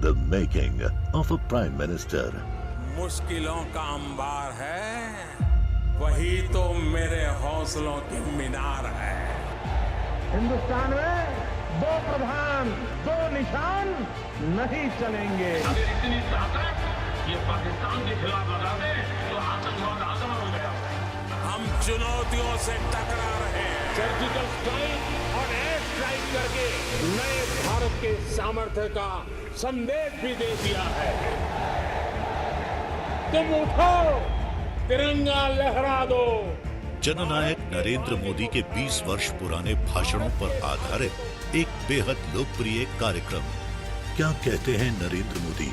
The making of a Prime Minister. मुश्किलों का अंबार है, वही तो मेरे हौसलों की मीनार है। हिंदुस्तान में दो प्रधान दो निशान नहीं चलेंगे। अगर इतनी ताकत ये पाकिस्तान के खिलाफ लगा दे तो आतंकवाद आजाद हो गया। हम चुनौतियों से टकरा रहे हैं। सर्जिकल स्ट्राइक और एयर स्ट्राइक करके नए भारत के सामर्थ्य का संदेश भी दे दिया है। तुम उठो, तिरंगा लहरा दो। जननायक नरेंद्र मोदी के 20 वर्ष पुराने भाषणों पर आधारित एक बेहद लोकप्रिय कार्यक्रम। क्या कहते हैं नरेंद्र मोदी?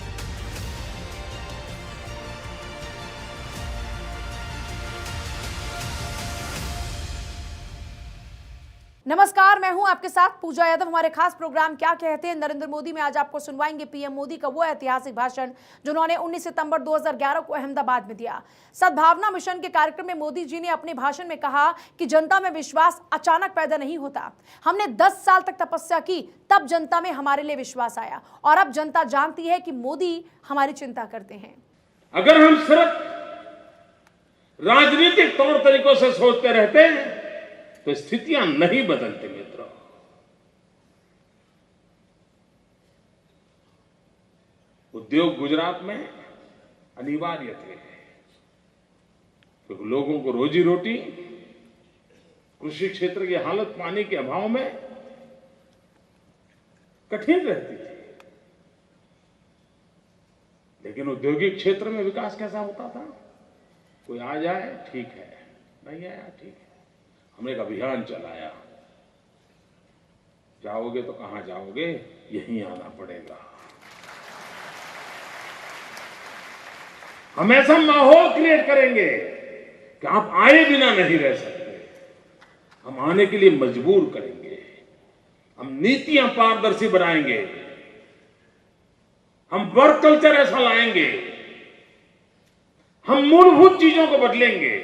नमस्कार, मैं हूं आपके साथ पूजा यादव। हमारे खास प्रोग्राम क्या कहते हैं नरेंद्र मोदी में आज आपको सुनवाएंगे पीएम मोदी का वो ऐतिहासिक भाषण जो उन्होंने 19 सितंबर 2011 को अहमदाबाद में दिया। सद्भावना मिशन के कार्यक्रम में मोदी जी ने अपने भाषण में कहा कि जनता में विश्वास अचानक पैदा नहीं होता। हमने 10 साल तक तपस्या की, तब जनता में हमारे लिए विश्वास आया और अब जनता जानती है कि मोदी हमारी चिंता करते हैं। अगर हम सिर्फ राजनीतिक तौर तरीकों से सोचते रहते हैं तो स्थितियां नहीं बदलती मित्रों। उद्योग गुजरात में अनिवार्य थे क्योंकि लोगों को रोजी रोटी, कृषि क्षेत्र की हालत पानी के अभाव में कठिन रहती थी। लेकिन औद्योगिक क्षेत्र में विकास कैसा होता था? कोई आ जाए ठीक है, नहीं आया ठीक है। हमने एक अभियान चलाया, जाओगे तो कहां जाओगे, यहीं आना पड़ेगा। हम ऐसा माहौल क्रिएट करेंगे कि आप आए बिना नहीं रह सकते। हम आने के लिए मजबूर करेंगे। हम नीतियां पारदर्शी बनाएंगे। हम वर्क कल्चर ऐसा लाएंगे। हम मूलभूत चीजों को बदलेंगे।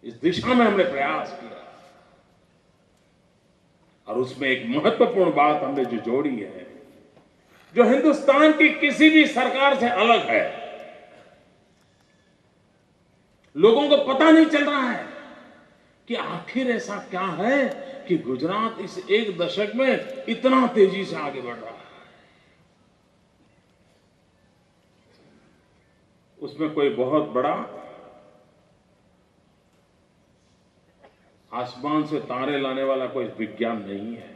इस दिशा में हमने प्रयास किया और उसमें एक महत्वपूर्ण बात हमने जो जोड़ी है, जो हिंदुस्तान की किसी भी सरकार से अलग है। लोगों को पता नहीं चल रहा है कि आखिर ऐसा क्या है कि गुजरात इस एक दशक में इतना तेजी से आगे बढ़ रहा है। उसमें कोई बहुत बड़ा आसमान से तारे लाने वाला कोई विज्ञान नहीं है।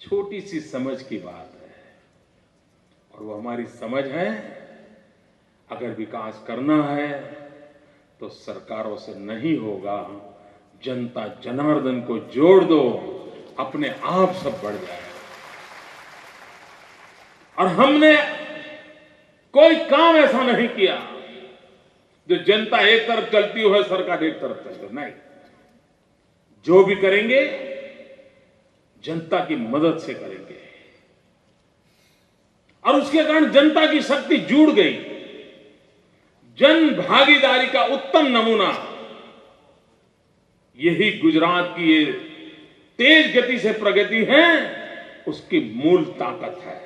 छोटी सी समझ की बात है और वो हमारी समझ है, अगर विकास करना है तो सरकारों से नहीं होगा, जनता जनार्दन को जोड़ दो, अपने आप सब बढ़ जाएगा। और हमने कोई काम ऐसा नहीं किया जो जनता एक तरफ चलती हो, सरकार एक तरफ चलती हो, नहीं। जो भी करेंगे जनता की मदद से करेंगे और उसके कारण जनता की शक्ति जुड़ गई। जन भागीदारी का उत्तम नमूना यही गुजरात की ये तेज गति से प्रगति है, उसकी मूल ताकत है।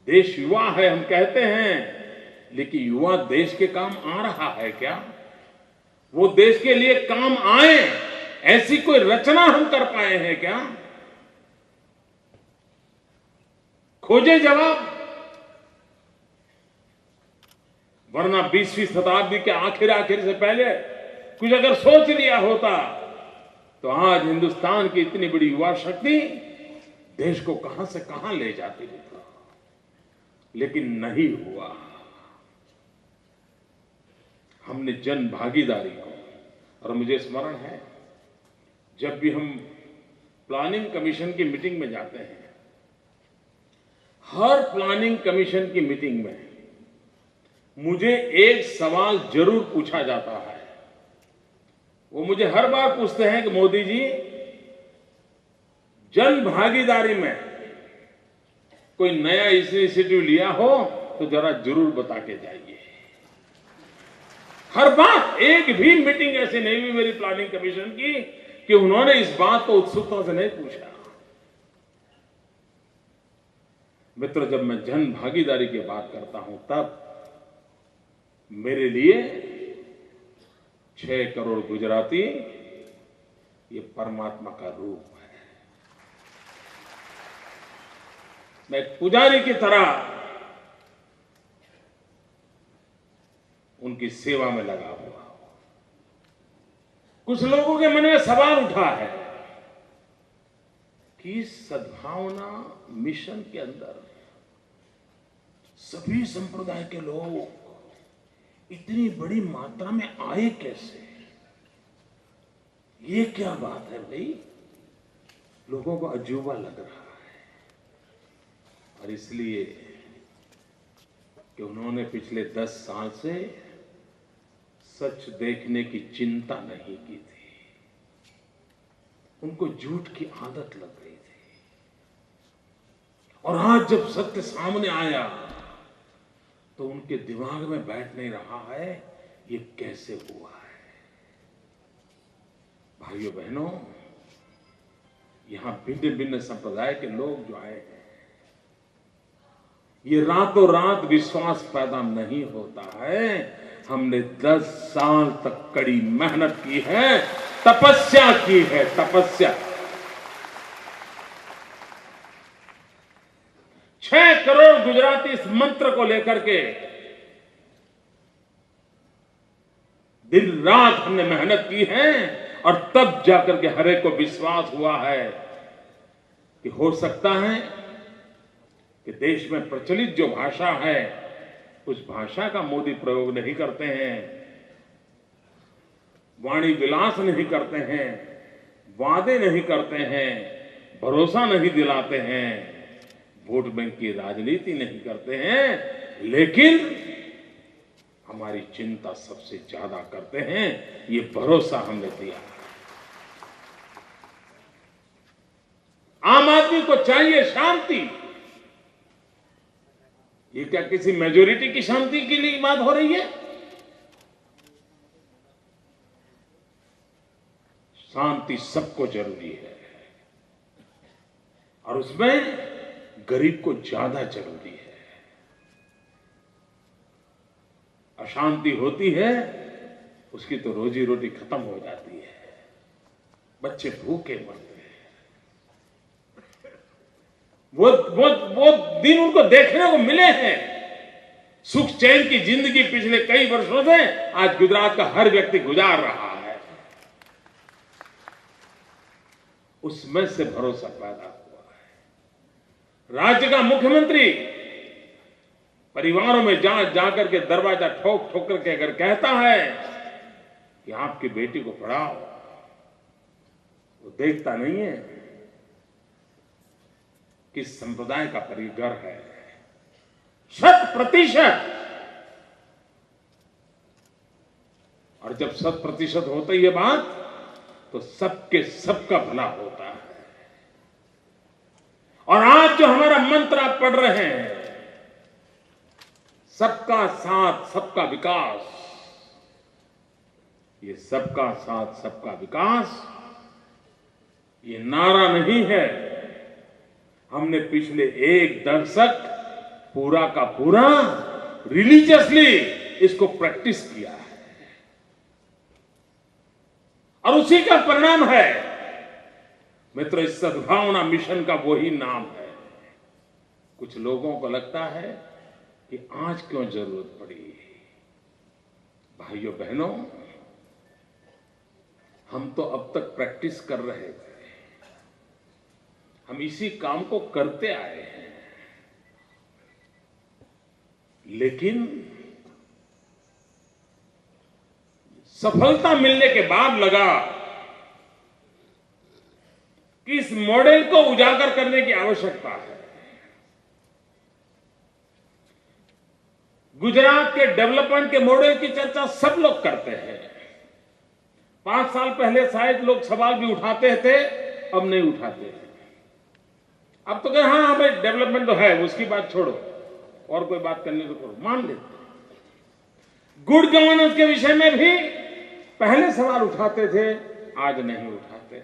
देश युवा है हम कहते हैं, लेकिन युवा देश के काम आ रहा है क्या? वो देश के लिए काम आए ऐसी कोई रचना हम कर पाए हैं क्या? खोजे जवाब। वरना 20वीं शताब्दी के आखिर से पहले कुछ अगर सोच लिया होता तो आज हिंदुस्तान की इतनी बड़ी युवा शक्ति देश को कहां से कहां ले जाती थी। लेकिन नहीं हुआ। हमने जन भागीदारी को, और मुझे स्मरण है जब भी हम प्लानिंग कमीशन की मीटिंग में जाते हैं, हर प्लानिंग कमीशन की मीटिंग में मुझे एक सवाल जरूर पूछा जाता है। वो मुझे हर बार पूछते हैं कि मोदी जी, जन भागीदारी में कोई नया इनिशिएटिव लिया हो तो जरा जरूर बता के जाइए। हर बार एक भी मीटिंग ऐसी नहीं हुई मेरी प्लानिंग कमीशन की कि उन्होंने इस बात को उत्सुकता से नहीं पूछा। मित्र, जब मैं जन भागीदारी की बात करता हूं तब मेरे लिए 6 करोड़ गुजराती ये परमात्मा का रूप है। मैं एक पुजारी की तरह उनकी सेवा में लगा हुआ हूं। कुछ लोगों के मन में सवाल उठा है कि सद्भावना मिशन के अंदर सभी संप्रदाय के लोग इतनी बड़ी मात्रा में आए कैसे? ये क्या बात है भाई? लोगों को अजूबा लग रहा है। और इसलिए कि उन्होंने पिछले 10 साल से सच देखने की चिंता नहीं की थी। उनको झूठ की आदत लग गई थी। और आज जब सत्य सामने आया तो उनके दिमाग में बैठ नहीं रहा है ये कैसे हुआ है। भाइयों बहनों, यहां भिन्न भिन्न संप्रदाय के लोग जो आए हैं, ये रातों रात विश्वास पैदा नहीं होता है। हमने 10 साल तक कड़ी मेहनत की है, तपस्या की है, तपस्या। 6 करोड़ गुजराती इस मंत्र को लेकर के दिन रात हमने मेहनत की है और तब जाकर के हर एक को विश्वास हुआ है कि हो सकता है कि देश में प्रचलित जो भाषा है उस भाषा का मोदी प्रयोग नहीं करते हैं, वाणी विलास नहीं करते हैं, वादे नहीं करते हैं, भरोसा नहीं दिलाते हैं, वोट बैंक की राजनीति नहीं करते हैं, लेकिन हमारी चिंता सबसे ज्यादा करते हैं। ये भरोसा हमने दिया। आम आदमी को चाहिए शांति। ये क्या किसी मेजोरिटी की शांति के लिए बात हो रही है? शांति सबको जरूरी है और उसमें गरीब को ज्यादा जरूरी है। अशांति होती है उसकी तो रोजी रोटी खत्म हो जाती है, बच्चे भूखे मरते हैं। वो दिन उनको देखने को मिले हैं। सुख चैन की जिंदगी पिछले कई वर्षों से आज गुजरात का हर व्यक्ति गुजार रहा है। उसमें से भरोसा पैदा हुआ है। राज्य का मुख्यमंत्री परिवारों में जाकर के दरवाजा ठोक ठोक करके अगर कहता है कि आपकी बेटी को पढ़ाओ, वो देखता नहीं है किस संप्रदाय का परिगर है। 100%। और जब 100% होता ही ये बात तो सबके सबका भला होता है। और आज जो हमारा मंत्र आप पढ़ रहे हैं, सबका साथ सबका विकास, ये सबका साथ सबका विकास ये नारा नहीं है। हमने पिछले 1 दशक पूरा का पूरा रिलीजियसली इसको प्रैक्टिस किया है और उसी का परिणाम है मित्र, इस सद्भावना मिशन का वही नाम है। कुछ लोगों को लगता है कि आज क्यों जरूरत पड़ी। भाइयों बहनों, हम तो अब तक प्रैक्टिस कर रहे थे, हम इसी काम को करते आए हैं, लेकिन सफलता मिलने के बाद लगा कि इस मॉडल को उजागर करने की आवश्यकता है। गुजरात के डेवलपमेंट के मॉडल की चर्चा सब लोग करते हैं। 5 साल पहले शायद लोग सवाल भी उठाते थे, अब नहीं उठाते हैं। अब तो कहें हाँ भाई डेवलपमेंट तो है, उसकी बात छोड़ो और कोई बात करने तो करो, मान लेते हैं। गुड गवर्नेंस के विषय में भी पहले सवाल उठाते थे, आज नहीं उठाते।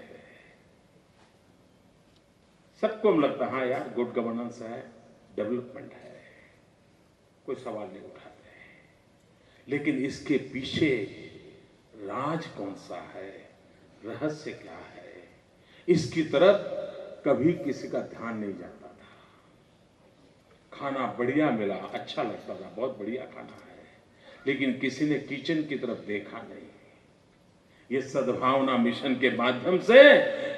सबको लगता है हाँ यार गुड गवर्नेंस है, डेवलपमेंट है, कोई सवाल नहीं उठाते, लेकिन इसके पीछे राज कौन सा है, रहस्य क्या है, इसकी तरफ कभी किसी का ध्यान नहीं जाता था। खाना बढ़िया मिला, अच्छा लगता था, बहुत बढ़िया खाना है, लेकिन किसी ने किचन की तरफ देखा नहीं। ये सद्भावना मिशन के माध्यम से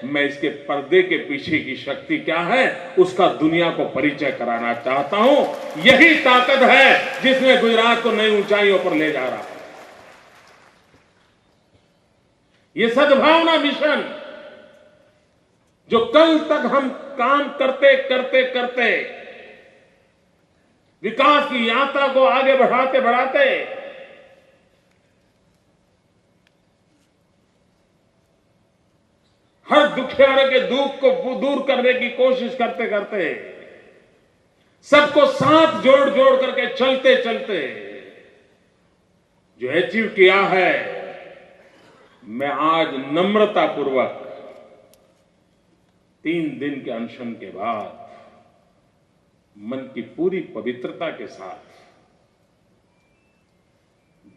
मैं इसके पर्दे के पीछे की शक्ति क्या है उसका दुनिया को परिचय कराना चाहता हूं। यही ताकत है जिसने गुजरात को नई ऊंचाइयों पर ले जा रहा है। ये सद्भावना मिशन जो कल तक हम काम करते करते करते विकास की यात्रा को आगे बढ़ाते बढ़ाते हर दुखियारे के दुख को दूर करने की कोशिश करते करते सबको साथ जोड़ जोड़ करके चलते चलते जो अचीव किया है, मैं आज नम्रता पूर्वक 3 दिन के अनशन के बाद मन की पूरी पवित्रता के साथ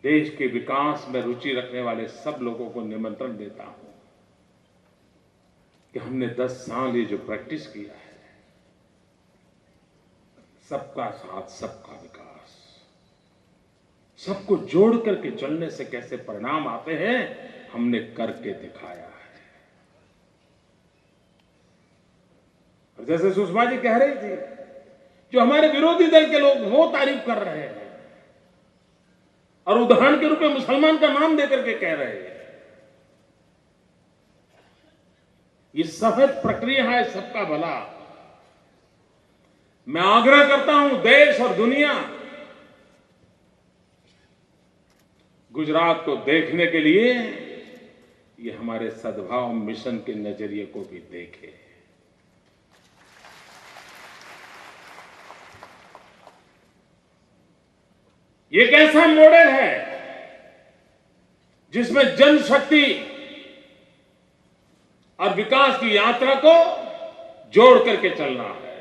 देश के विकास में रुचि रखने वाले सब लोगों को निमंत्रण देता हूं कि हमने 10 साल ये जो प्रैक्टिस किया है, सबका साथ सबका विकास, सबको जोड़ करके चलने से कैसे परिणाम आते हैं हमने करके दिखाया है। और जैसे सुषमा जी कह रही थी, जो हमारे विरोधी दल के लोग वो तारीफ कर रहे हैं और उदाहरण के रूप में मुसलमान का नाम देकर के कह रहे हैं, ये सहज प्रक्रिया है सबका भला। मैं आग्रह करता हूं देश और दुनिया गुजरात को देखने के लिए ये हमारे सद्भाव मिशन के नजरिए को भी देखे। ये एक ऐसा मॉडल है जिसमें जनशक्ति और विकास की यात्रा को जोड़ करके चलना है।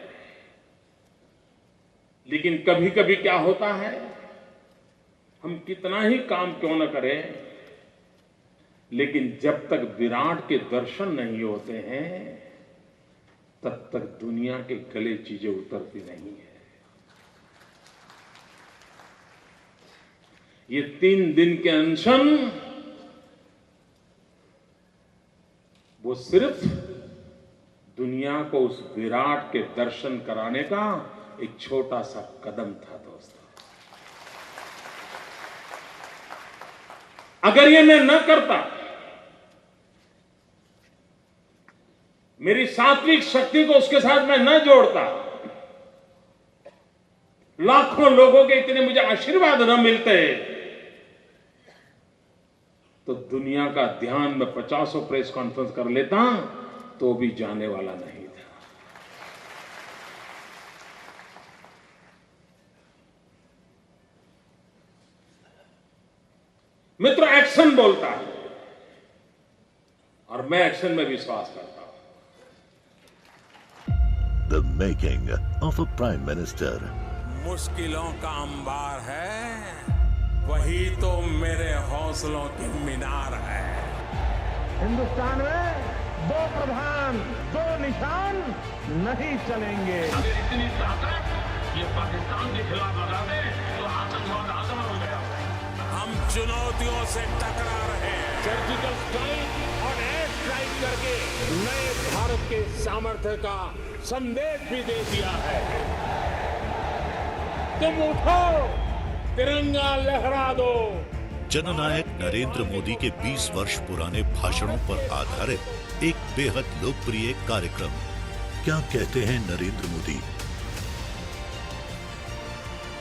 लेकिन कभी कभी क्या होता है, हम कितना ही काम क्यों न करें, लेकिन जब तक विराट के दर्शन नहीं होते हैं तब तक दुनिया के गले चीजें उतरती नहीं है। ये 3 दिन के अनशन वो सिर्फ दुनिया को उस विराट के दर्शन कराने का एक छोटा सा कदम था दोस्तों। अगर ये मैं न करता, मेरी सात्विक शक्ति को उसके साथ मैं न जोड़ता, लाखों लोगों के इतने मुझे आशीर्वाद न मिलते, तो दुनिया का ध्यान में 50 प्रेस कॉन्फ्रेंस कर लेता तो भी जाने वाला नहीं था। मित्र, एक्शन बोलता है और मैं एक्शन में विश्वास करता हूं। The making of a prime minister. मुश्किलों का अंबार है, वही तो मेरे हौसलों की मीनार है। हिंदुस्तान में 2 प्रधान 2 निशान नहीं चलेंगे। अगर इतनी ताकत ये पाकिस्तान के खिलाफ लगा दे तो आतंकवाद आसान हो गया। हम चुनौतियों से टकरा रहे हैं, सर्जिकल स्ट्राइक और एयर स्ट्राइक करके नए भारत के सामर्थ्य का संदेश भी दे दिया है। तुम उठो, तिरंगा लहरा दो। जननायक नरेंद्र मोदी के 20 वर्ष पुराने भाषणों पर आधारित एक बेहद लोकप्रिय कार्यक्रम क्या कहते हैं नरेंद्र मोदी।